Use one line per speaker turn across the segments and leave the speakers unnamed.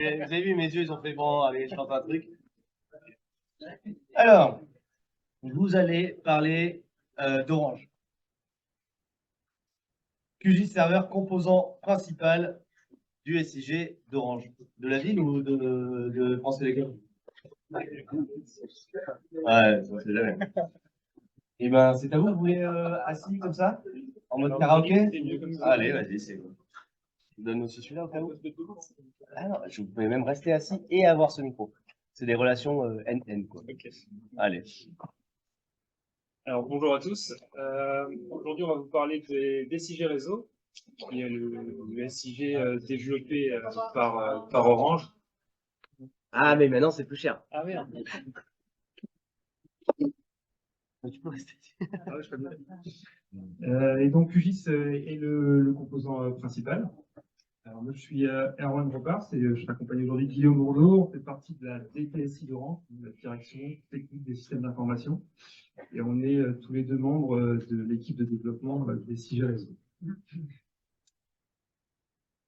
Vous avez vu, mes yeux, ils ont fait bon, allez, je chante un truc. Alors, vous allez parler d'Orange. QGIS Server, composant principal du SIG d'Orange. De la ville ou de France Télécom? Ouais, ça c'est jamais. Eh ben, c'est à vous, vous voulez assis comme ça? En mode karaoké? Allez, vas-y, c'est bon. Je vous donne aussi celui-là au cas où. Ah non, vous pouvez même rester assis et avoir ce micro. C'est des relations N-N, quoi.
Ok.
Allez.
Alors bonjour à tous. Aujourd'hui, on va vous parler des SIG Réseau, qui est le SIG développé par Orange.
Ah, mais maintenant, c'est plus cher.
Ah merde.
Tu peux rester assis.
Ah ouais, je connais. Et donc QGIS est le composant principal. Alors moi, je suis Erwan Gropars et je t'accompagne aujourd'hui de Guillaume Bourdeau. On fait partie de la DPSI d'Orange, la direction technique des systèmes d'information. Et on est tous les deux membres de l'équipe de développement des SIG Réseau.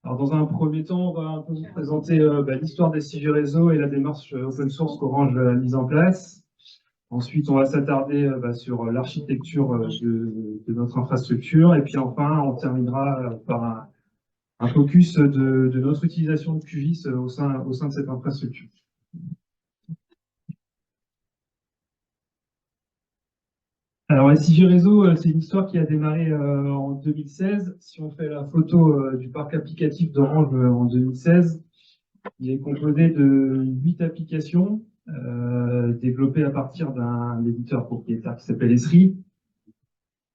Alors, dans un premier temps, on va un peu vous présenter l'histoire des SIG Réseau et la démarche open source qu'Orange a mise en place. Ensuite, on va s'attarder sur l'architecture de notre infrastructure. Et puis enfin, on terminera par un focus de notre utilisation de QGIS au sein de cette infrastructure. Alors, SIG Réseau, c'est une histoire qui a démarré en 2016. Si on fait la photo du parc applicatif d'Orange en 2016, il est composé de 8 applications développées à partir d'un éditeur propriétaire qui s'appelle Esri.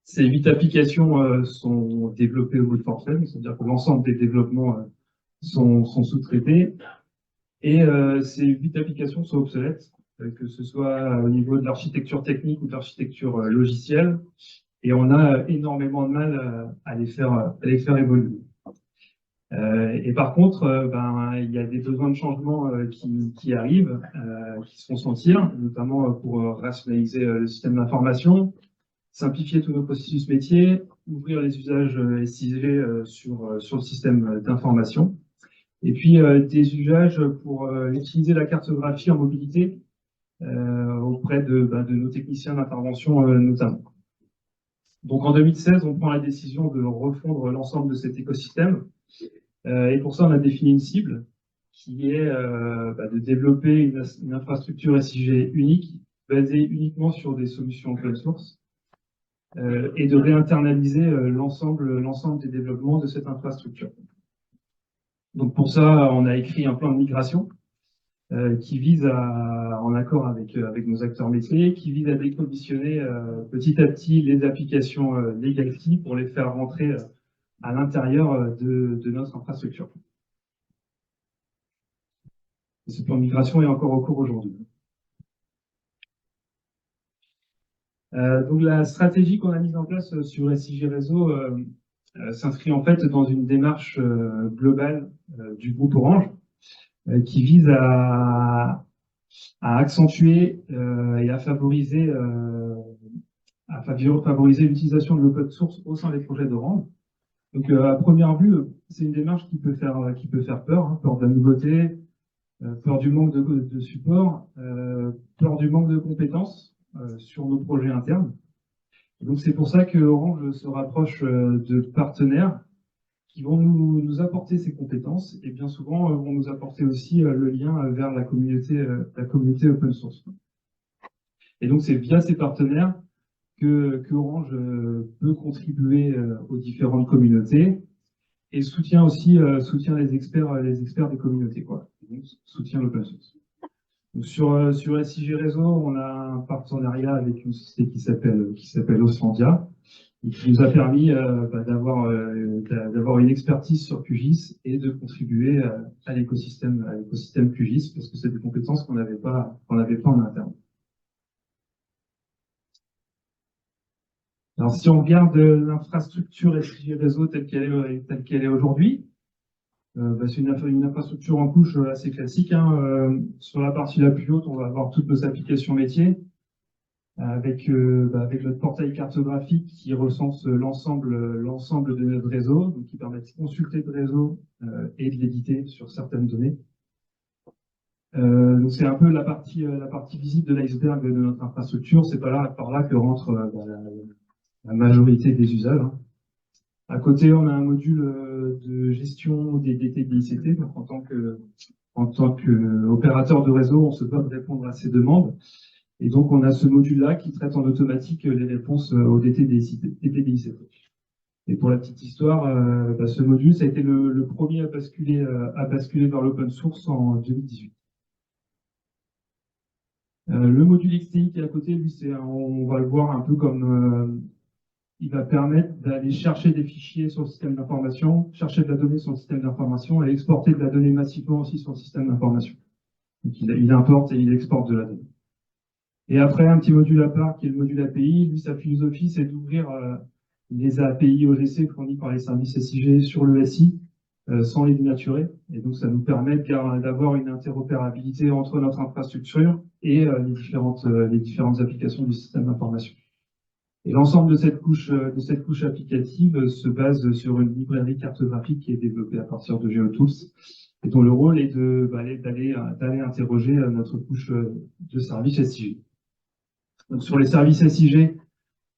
Ces 8 applications sont développées au bout de fortune, c'est-à-dire que l'ensemble des développements sont sous-traités. Et ces 8 applications sont obsolètes, que ce soit au niveau de l'architecture technique ou de l'architecture logicielle. Et on a énormément de mal à les faire évoluer. Et par contre, il y a des besoins de changement qui arrivent, qui se font sentir, notamment pour rationaliser le système d'information, simplifier tous nos processus métiers, ouvrir les usages SIG sur le système d'information, et puis des usages pour utiliser la cartographie en mobilité auprès de nos techniciens d'intervention notamment. Donc en 2016, on prend la décision de refondre l'ensemble de cet écosystème. Et pour ça, on a défini une cible qui est de développer une infrastructure SIG unique, basée uniquement sur des solutions open source, et de réinternaliser l'ensemble des développements de cette infrastructure. Donc pour ça, on a écrit un plan de migration qui vise en accord avec nos acteurs métiers, qui vise à décommissionner petit à petit les applications legacy pour les faire rentrer à l'intérieur de notre infrastructure. Et ce plan de migration est encore en cours aujourd'hui. Donc la stratégie qu'on a mise en place sur SIG Réseau s'inscrit en fait dans une démarche globale du groupe Orange qui vise à accentuer et à favoriser l'utilisation de l'open source au sein des projets d'Orange. Donc à première vue, c'est une démarche qui peut faire peur, hein, peur de la nouveauté, peur du manque de support, peur du manque de compétences sur nos projets internes. Et donc c'est pour ça que Orange se rapproche de partenaires qui vont nous apporter ces compétences et bien souvent vont nous apporter aussi le lien vers la communauté open source. Et donc c'est via ces partenaires que Orange peut contribuer aux différentes communautés et soutient les experts des communautés, quoi. Donc, soutient l'open source. Donc, sur SIG Réseau, on a un partenariat avec une société qui s'appelle Oslandia et qui nous a permis d'avoir une expertise sur QGIS et de contribuer à l'écosystème QGIS parce que c'est des compétences qu'on n'avait pas en interne. Alors, si on regarde l'infrastructure SIG Réseau telle qu'elle est aujourd'hui, c'est une infrastructure en couche assez classique, hein. Sur la partie la plus haute, on va avoir toutes nos applications métiers, avec notre portail cartographique qui recense l'ensemble de notre réseau, donc qui permet de consulter le réseau et de l'éditer sur certaines données. Donc c'est un peu la partie visible de l'iceberg de notre infrastructure. C'est par là que rentre la majorité des usages, hein. À côté, on a un module de gestion des TDICT. Donc en tant qu'opérateur de réseau, on se doit de répondre à ces demandes. Et donc, on a ce module-là qui traite en automatique les réponses aux TDICT. Et pour la petite histoire, ce module, ça a été le premier à basculer vers l'open source en 2018. Le module XTI qui est à côté, lui, on va le voir un peu comme il va permettre d'aller chercher des fichiers sur le système d'information, chercher de la donnée sur le système d'information et exporter de la donnée massivement aussi sur le système d'information. Donc, il importe et il exporte de la donnée. Et après, un petit module à part qui est le module API. Lui, sa philosophie, c'est d'ouvrir les API OGC fournis par les services SIG sur le SI sans les dénaturer. Et donc, ça nous permet d'avoir une interopérabilité entre notre infrastructure et les différentes applications du système d'information. Et l'ensemble de cette couche applicative se base sur une librairie cartographique qui est développée à partir de GeoTools et dont le rôle est d'aller interroger notre couche de services SIG. Donc, sur les services SIG,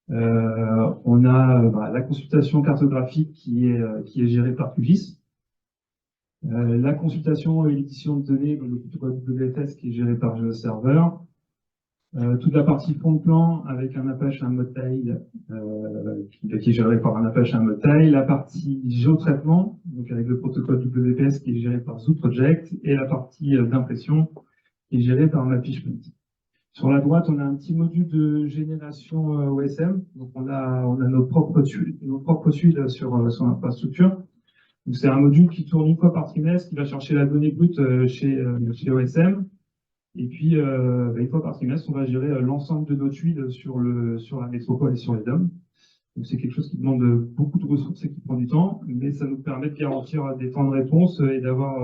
on a la consultation cartographique qui est gérée par QGIS, la consultation et l'édition de données, donc le protocole WFS qui est géré par GeoServer, toute la partie fond de plan avec un Apache, un Modtail qui est géré par un Apache, un Modtail, la partie géotraitement, donc avec le protocole WPS qui est géré par ZooProject, et la partie d'impression qui est gérée par Mapfishpoint. Sur la droite, on a un petit module de génération OSM. Donc, on a nos propres tuiles sur l'infrastructure. Donc, c'est un module qui tourne une fois par trimestre, qui va chercher la donnée brute chez OSM. Et puis, une fois par trimestre, on va gérer l'ensemble de nos tuiles sur la métropole et sur les DOM. Donc, c'est quelque chose qui demande beaucoup de ressources et qui prend du temps, mais ça nous permet de garantir des temps de réponse et d'avoir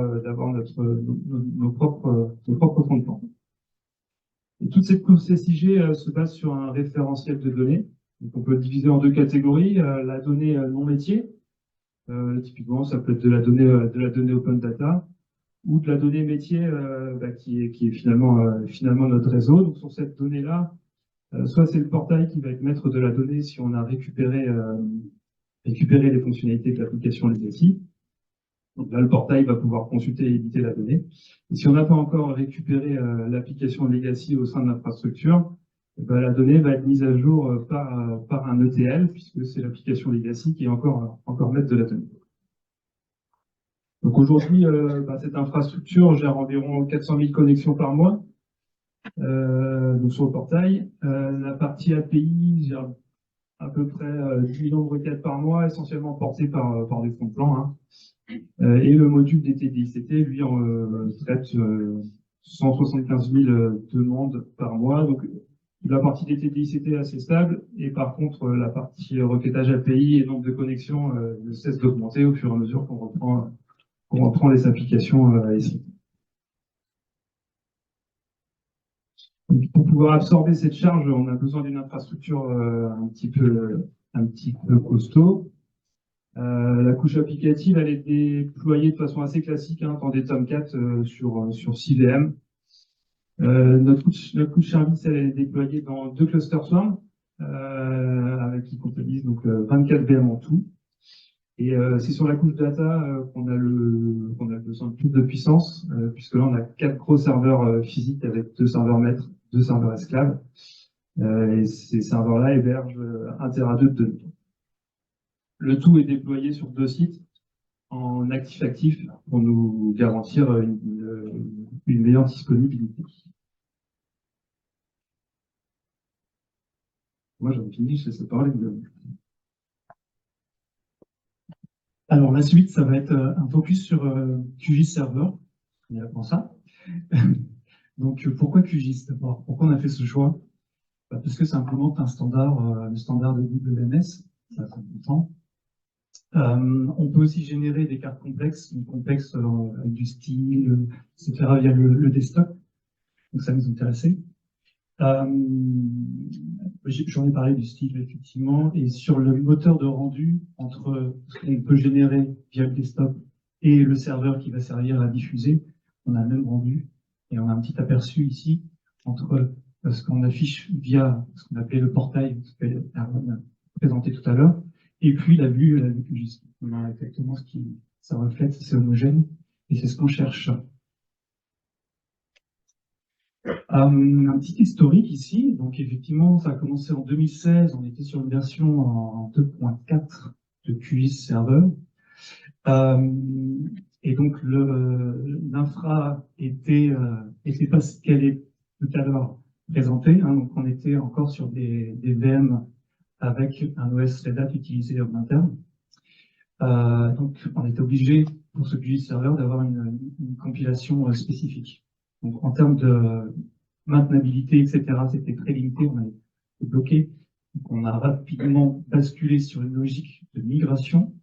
nos propres fonds de plan. Et toute cette course SIG se base sur un référentiel de données. Donc on peut le diviser en deux catégories. La donnée non métier, typiquement ça peut être de la donnée open data, ou de la donnée métier qui est finalement notre réseau. Donc sur cette donnée-là, soit c'est le portail qui va être maître de la donnée si on a récupéré les fonctionnalités de l'application legacy. Donc là, le portail va pouvoir consulter et éditer la donnée. Et si on n'a pas encore récupéré l'application legacy au sein de l'infrastructure, la donnée va être mise à jour par un ETL, puisque c'est l'application legacy qui est encore maître de la donnée. Donc aujourd'hui, cette infrastructure gère environ 400 000 connexions par mois donc sur le portail. La partie API gère à peu près 10 millions de requêtes par mois, essentiellement portées par des fonds de plan, hein. Et le module des TDICT, lui, traite 175 000 demandes par mois. Donc, la partie des TDICT est assez stable. Et par contre, la partie requêtage API et nombre de connexions ne cesse d'augmenter au fur et à mesure qu'on reprend les applications ici. Donc, pour pouvoir absorber cette charge, on a besoin d'une infrastructure un petit peu costaud. La couche applicative, elle est déployée de façon assez classique dans des Tomcat sur 6 VM. Notre couche service, elle est déployée dans 2 clusters Swarm, avec qui comptabilise donc 24 VM en tout. Et c'est sur la couche data qu'on a besoin de plus de puissance, puisque là on a 4 gros serveurs physiques avec 2 serveurs maîtres, 2 serveurs esclaves. Et ces serveurs-là hébergent 1 Tera de données. Le tout est déployé sur 2 sites en actif-actif pour nous garantir une meilleure disponibilité. Moi, j'en ai fini, je laisse la parole.
Alors, la suite, ça va être un focus sur QGIS Server. On apprend ça. Donc, pourquoi QGIS d'abord? Pourquoi on a fait ce choix? Parce que ça implémente un standard, le standard de WMS, ça fait longtemps. On peut aussi générer des cartes complexes avec du style, etc. via le desktop. Donc ça nous intéressait. J'en ai parlé du style effectivement, et sur le moteur de rendu entre ce qu'on peut générer via le desktop et le serveur qui va servir à diffuser, on a le même rendu. Et on a un petit aperçu ici entre ce qu'on affiche via ce qu'on appelait le portail, ce que Erwan a présenté tout à l'heure, et puis la vue QGIS. On a exactement ce qui ça reflète, c'est homogène, et c'est ce qu'on cherche. Un petit historique ici, donc effectivement, ça a commencé en 2016, on était sur une version en 2.4 de QGIS Server. Et donc l'infra était pas ce qu'elle est tout à l'heure présentée, hein, donc on était encore sur des VM avec un OS Red Hat utilisé en interne. Donc on était obligé pour ce QGIS Server d'avoir une compilation spécifique. Donc en termes de maintenabilité, etc., c'était très limité, on avait bloqué. Donc on a rapidement basculé sur une logique de migration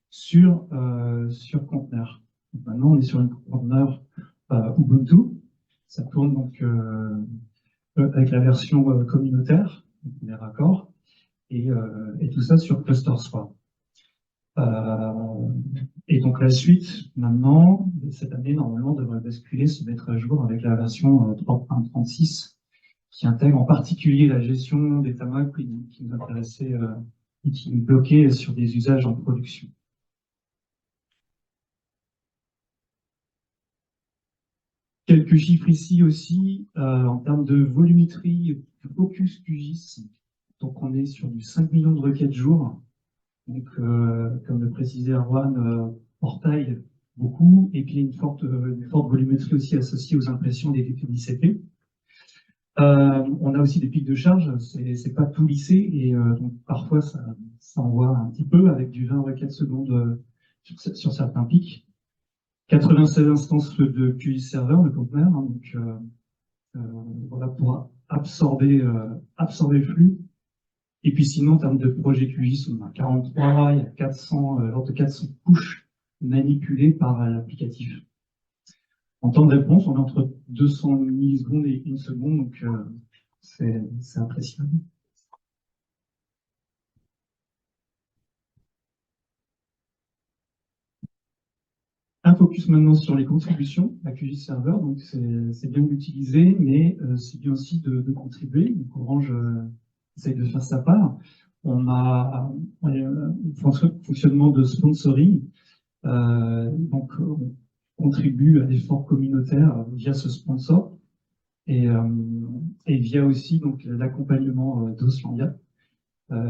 sur conteneur. Donc maintenant, on est sur un conteneur Ubuntu. Ça tourne donc avec la version communautaire, donc on est raccord, et tout ça sur ClusterSwap. Et donc la suite, maintenant, cette année, normalement, devrait basculer, se mettre à jour avec la version 3.36, qui intègre en particulier la gestion des tamas qui nous intéressait et qui nous bloquait sur des usages en production. Quelques chiffres ici aussi, en termes de volumétrie, focus QGIS. Donc on est sur du 5 millions de requêtes jour. Donc comme le précisait Erwan, portail beaucoup, et puis une forte volumétrie aussi associée aux impressions des DP17P. On a aussi des pics de charge, c'est pas tout lissé, et donc parfois ça envoie un petit peu avec du 20 requêtes secondes sur certains pics. 96 instances de QGIS Server, de conteneur, hein, donc voilà, pour absorber le flux. Et puis sinon, en termes de projet QGIS, on a 43, il y a 400, l'ordre de 400 couches manipulées par l'applicatif. En temps de réponse, on est entre 200 millisecondes et 1 seconde, donc c'est appréciable. Un focus maintenant sur les contributions à QGIS Server, donc c'est bien d'utiliser, mais c'est bien aussi de contribuer. Donc Orange essaye de faire sa part. On a un fonctionnement de sponsoring, donc on contribue à l'effort communautaire via ce sponsor et via aussi donc l'accompagnement d'Oslandia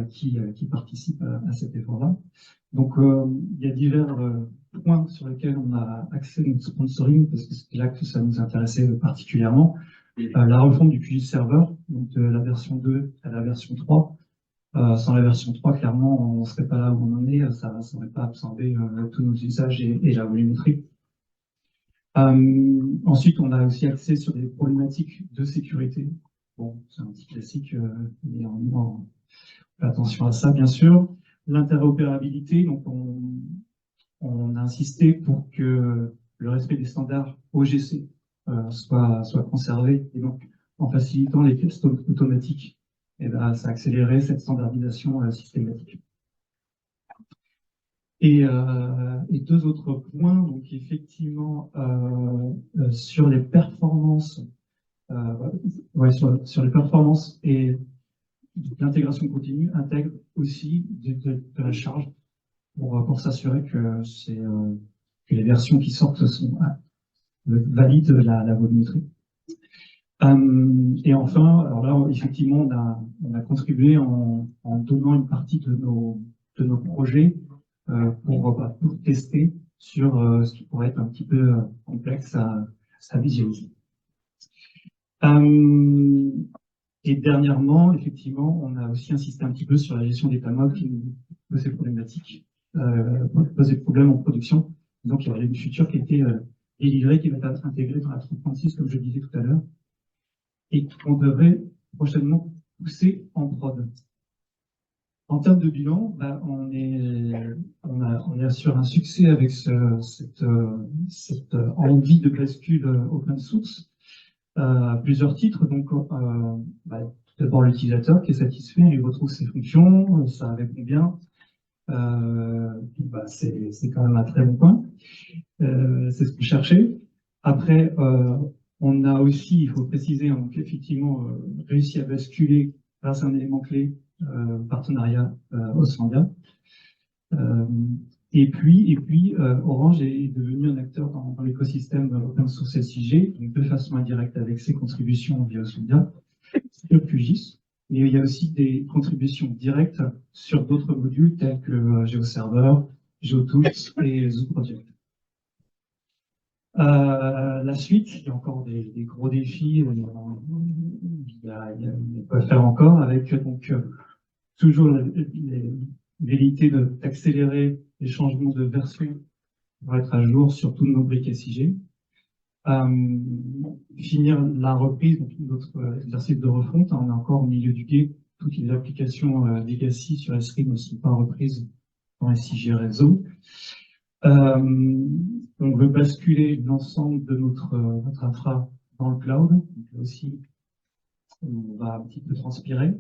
qui participe à cet effort-là. Donc il y a divers points sur lesquels on a accès à notre sponsoring, parce que c'est là que ça nous intéressait particulièrement. La refonte du QGIS Server, donc de la version 2 à la version 3. Sans la version 3, clairement, on ne serait pas là où on en est, ça n'aurait pas absorbé tous nos usages et la volumétrie. Ensuite, on a aussi accès sur des problématiques de sécurité. Bon, c'est un petit classique, mais on fait attention à ça, bien sûr. L'interopérabilité, donc on a insisté pour que le respect des standards OGC soit conservé, et donc en facilitant les tests automatiques, et ben, ça accélérait cette standardisation systématique. Et deux autres points, donc effectivement sur les performances, sur les performances et l'intégration continue intègre aussi de la charge pour s'assurer que les versions qui sortent valident la volumétrie. Et enfin, alors là, effectivement, on a contribué en donnant une partie de nos projets pour tester sur ce qui pourrait être un petit peu complexe à visualiser. Et dernièrement, effectivement, on a aussi insisté un petit peu sur la gestion des tamas qui nous posait problématique, posait problème en production. Donc, il y aurait une feature qui était délivrée, qui va être intégrée dans la 3.6, comme je disais tout à l'heure, et qu'on devrait prochainement pousser en prod. En termes de bilan, bah, on est sur un succès avec cette envie de bascule open source. Plusieurs titres, donc bah, tout d'abord l'utilisateur qui est satisfait, il retrouve ses fonctions, ça répond bien. Bah, c'est quand même un très bon point. C'est ce qu'on cherchait. Après, On a aussi, il faut préciser, donc effectivement, réussi à basculer grâce à un élément clé, partenariat Oslandia. Et puis Orange est devenu un acteur dans l'écosystème open source SIG, donc de façon indirecte avec ses contributions via Oslandia, sur QGIS. Mais il y a aussi des contributions directes sur d'autres modules tels que GeoServer, GeoTools et ZooProject. La suite, il y a encore des gros défis, il y a quoi faire encore avec donc toujours les velléités d'accélérer les changements de version pour être à jour sur tous nos briques SIG. Finir la reprise, donc notre exercice de refonte, on est encore au milieu du gué, toutes les applications legacy sur S3 ne sont pas reprises dans SIG réseau. On veut basculer l'ensemble de notre infra dans le cloud. Donc là aussi, on va un petit peu transpirer.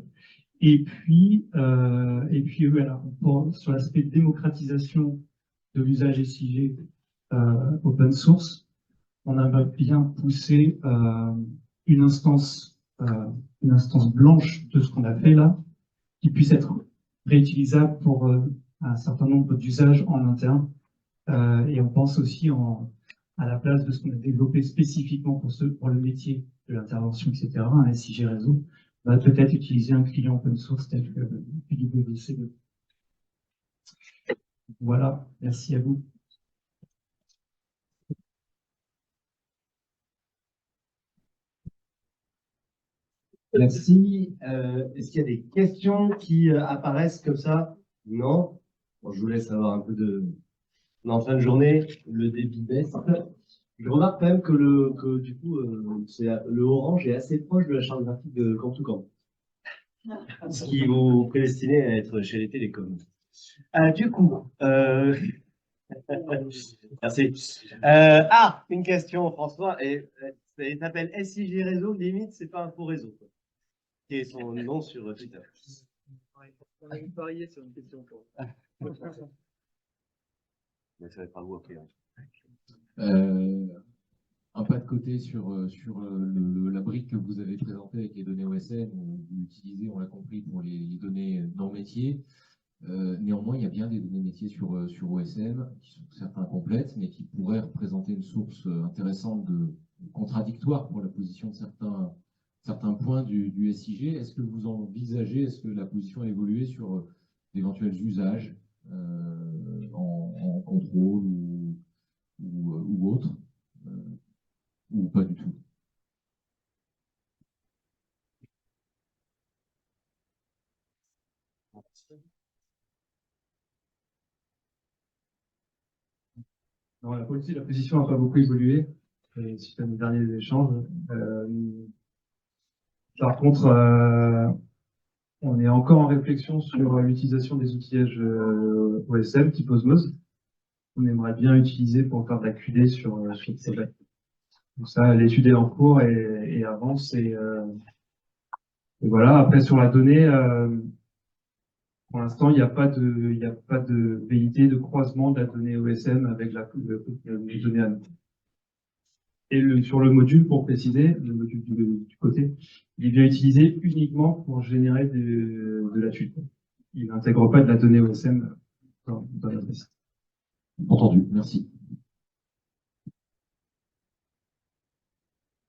Et puis voilà, sur l'aspect démocratisation de l'usage SIG open source, on a bien poussé une instance blanche de ce qu'on a fait là, qui puisse être réutilisable pour un certain nombre d'usages en interne. Et on pense aussi à la place de ce qu'on a développé spécifiquement pour le métier de l'intervention, etc., un SIG réseau, on va peut-être utiliser un client open source tel que PWC2. Voilà, merci à vous.
Merci. Est-ce qu'il y a des questions qui apparaissent comme ça? Non? Bon, je vous laisse avoir un peu de... On est en fin de journée, le débit baisse. Je remarque quand même que du coup, le orange est assez proche de la charte graphique de Camp2Camp. Ce qui vous prédestinez à être chez les télécoms. Du coup, merci. Une question, François. Il s'appelle SIG Réseau, limite, c'est pas un faux réseau. Quoi. Qui est son nom sur Twitter.
On a parié sur une question.
Mais ça va être à vous après.
Un pas de côté sur la brique que vous avez présentée avec les données OSM, où vous l'utilisez, on l'a compris, pour les données non métiers. Néanmoins, il y a bien des données métiers sur OSM, qui sont certains complètes, mais qui pourraient représenter une source intéressante contradictoire pour la position de certains points du SIG. Est-ce que vous envisagez, est-ce que la position a évolué sur d'éventuels usages en contrôle ou autres, ou pas du tout?
Non, la position n'a pas beaucoup évolué suite à nos derniers échanges. Par contre, on est encore en réflexion sur l'utilisation des outillages OSM type Osmose. On aimerait bien utiliser pour faire de la QD sur le projet. Donc ça, l'étude est en cours et avance. Et voilà. Après, sur la donnée, pour l'instant, il n'y a pas de velléité de croisement de la donnée OSM avec les données à nous. Et sur le module, pour préciser, le module du côté, il est bien utilisé uniquement pour générer de la tuile. Il n'intègre pas de la donnée OSM dans notre site.
Entendu, merci.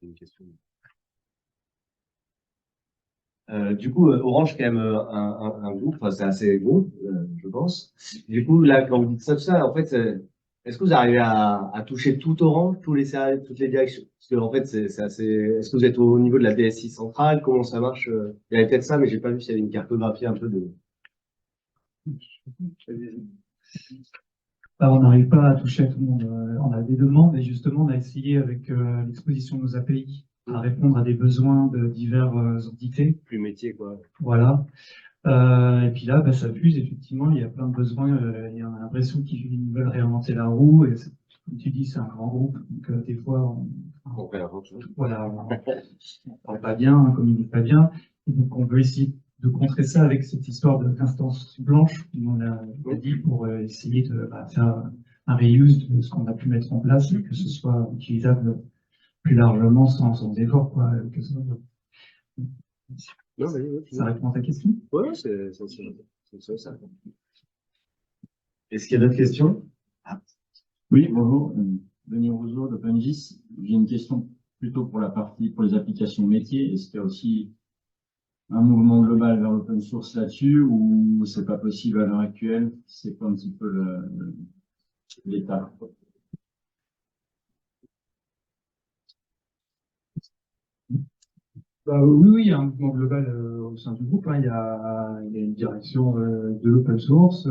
Une question. Du coup, Orange, quand même, un groupe, enfin, c'est assez gros, je pense. Du coup, là, quand vous dites ça, en fait, est-ce que vous arrivez à toucher tout Orange, tous les services, toutes les directions? Parce que, en fait, c'est assez. Est-ce que vous êtes au niveau de la DSI centrale? Comment ça marche? Il y avait peut-être ça, mais j'ai pas vu s'il y avait une cartographie un peu de.
On n'arrive pas à toucher à tout le monde. On a des demandes et justement, on a essayé avec l'exposition de nos API à répondre à des besoins de divers entités.
Plus métier, quoi.
Voilà. Et puis là, ça fuse, effectivement, il y a plein de besoins. Il y a l'impression qu'ils veulent réinventer la roue. Et comme tu dis, c'est un grand groupe. Donc, des fois, on parle pas bien, hein, communique pas bien. Et donc, on veut essayer de contrer ça avec cette histoire d'instance blanche, comme on a dit, pour essayer de faire un reuse de ce qu'on a pu mettre en place et que ce soit utilisable plus largement sans effort, quoi.
Non, vas-y,
Ça répond à ta question?
ouais, c'est ça. Est-ce qu'il y a d'autres questions?
Oui, bonjour, Denis Rousseau d'OpenGIS. J'ai une question plutôt pour la partie, pour les applications métiers. Est-ce qu'il y a aussi un mouvement global vers l'open source là-dessus ou c'est pas possible à l'heure actuelle? C'est quoi un petit peu l'état?
Bah, oui, oui, il y a un mouvement global au sein du groupe, hein. Il y a une direction de l'open source.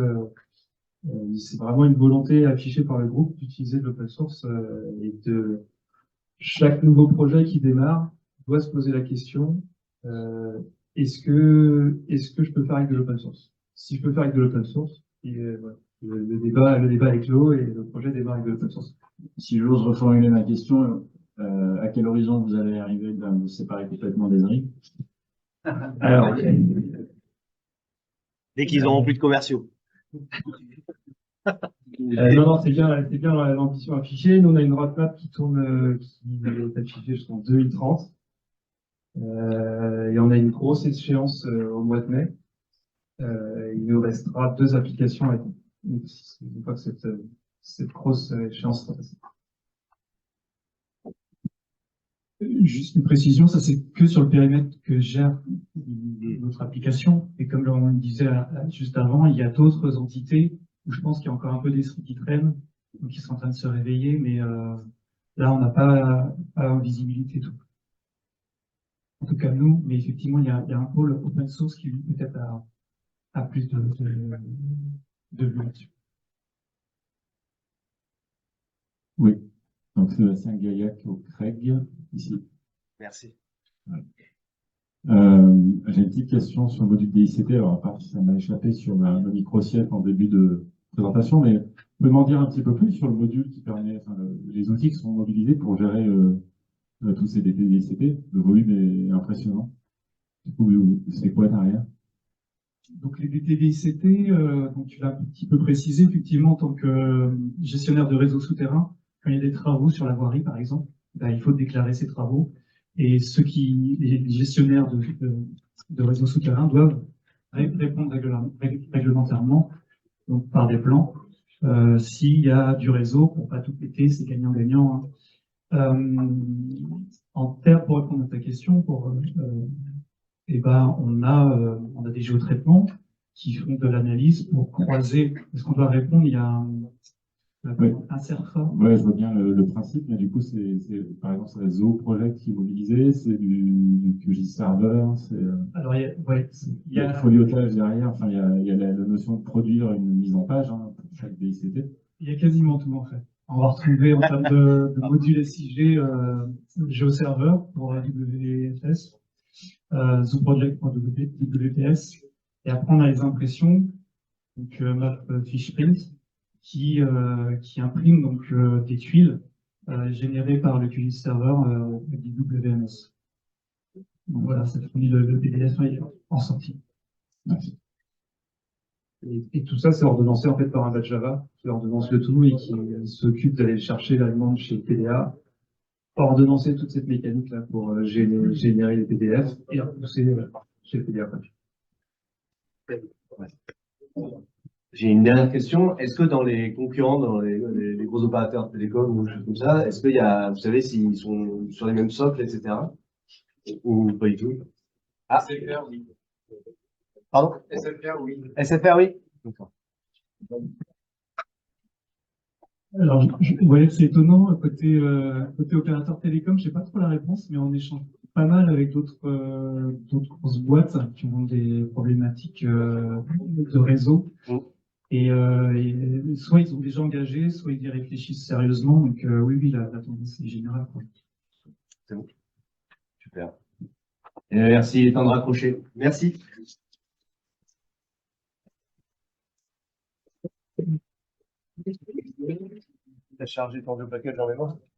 C'est vraiment une volonté affichée par le groupe d'utiliser de l'open source et de chaque nouveau projet qui démarre doit se poser la question euh, est-ce que je peux faire avec de l'open source? Si je peux faire avec de l'open source, et, voilà, le débat est clos et le projet démarre avec de l'open source.
Si j'ose reformuler ma question, à quel horizon vous allez arriver de vous séparer complètement des RIP?
Alors,
Dès qu'ils auront plus de commerciaux.
non, non, c'est bien l'ambition affichée. Nous, on a une roadmap qui tourne, qui est affichée jusqu'en 2030. Et on a une grosse échéance au mois de mai. Il nous restera 2 applications à une fois que cette grosse échéance sera passée. Juste une précision, ça c'est que sur le périmètre que gère notre application. Et comme on le disait juste avant, il y a d'autres entités où je pense qu'il y a encore un peu d'esprit qui traîne, donc qui sont en train de se réveiller, mais là on n'a pas en visibilité tout. En tout cas nous, mais effectivement il y a un pôle open source qui lui peut-être a plus de vue là-dessus.
Oui, donc Sébastien Gaillac au Craig, ici.
Merci.
J'ai une petite question sur le module DICT, alors à part si ça m'a échappé sur le micro-siècle en début de présentation, mais vous pouvez m'en dire un petit peu plus sur le module qui permet, enfin, les outils qui sont mobilisés pour gérer tous ces DICT. Le volume est impressionnant. Du coup, c'est quoi derrière?
Donc les DTDICT, donc tu l'as un petit peu précisé, effectivement, en tant que gestionnaire de réseau souterrain, quand il y a des travaux sur la voirie, par exemple, ben, il faut déclarer ces travaux. Et les gestionnaires de réseaux souterrains doivent répondre réglementairement, donc par des plans, s'il y a du réseau pour pas tout péter, c'est gagnant-gagnant, hein. Pour répondre à ta question, eh ben, on a des géotraitements qui font de l'analyse pour croiser. Est-ce qu'on doit répondre? Il y a
Oui.
un CERFA.
Ouais, je vois bien le principe, mais du coup, par exemple, c'est Zoo Project qui est mobilisé, c'est du QGIS Server, c'est
Alors, il y
le
a,
foliotage derrière, enfin, il y a la notion de produire une mise en page pour chaque DICT.
il y a quasiment tout, en fait. On va retrouver en termes de modules SIG, GeoServer pour WFS, Zoo Project pour WPS. Et après, on a les impressions, donc Map Fishprint, qui imprime donc des tuiles générées par le QGIS Server du WMS. Donc voilà, ça fournit le PDF en sortie.
Merci.
Et tout ça, c'est ordonnancé en fait par un batch Java qui ordonnance le tout et qui s'occupe d'aller chercher la demande chez PDA, ordonnancer toute cette mécanique là pour générer les PDF et repousser chez le PDA.
J'ai une dernière question. Est-ce que dans les concurrents, dans les gros opérateurs de télécom ou des choses comme ça, est-ce qu'il y a, vous savez, s'ils sont sur les mêmes socles, etc. Ou pas du tout? Ah, SFR, oui. Pardon? SFR, oui. SFR, oui. D'accord.
Alors, ouais, c'est étonnant, côté opérateur télécom, je sais pas trop la réponse, mais on échange pas mal avec d'autres grosses boîtes qui ont des problématiques de réseau.
Mm.
Et soit ils ont déjà engagé, soit ils y réfléchissent sérieusement. Donc oui, oui, la tendance est générale, quoi.
C'est bon. Super. Merci, il est temps de raccrocher. Merci. T'as chargé ton vieux package en mémoire?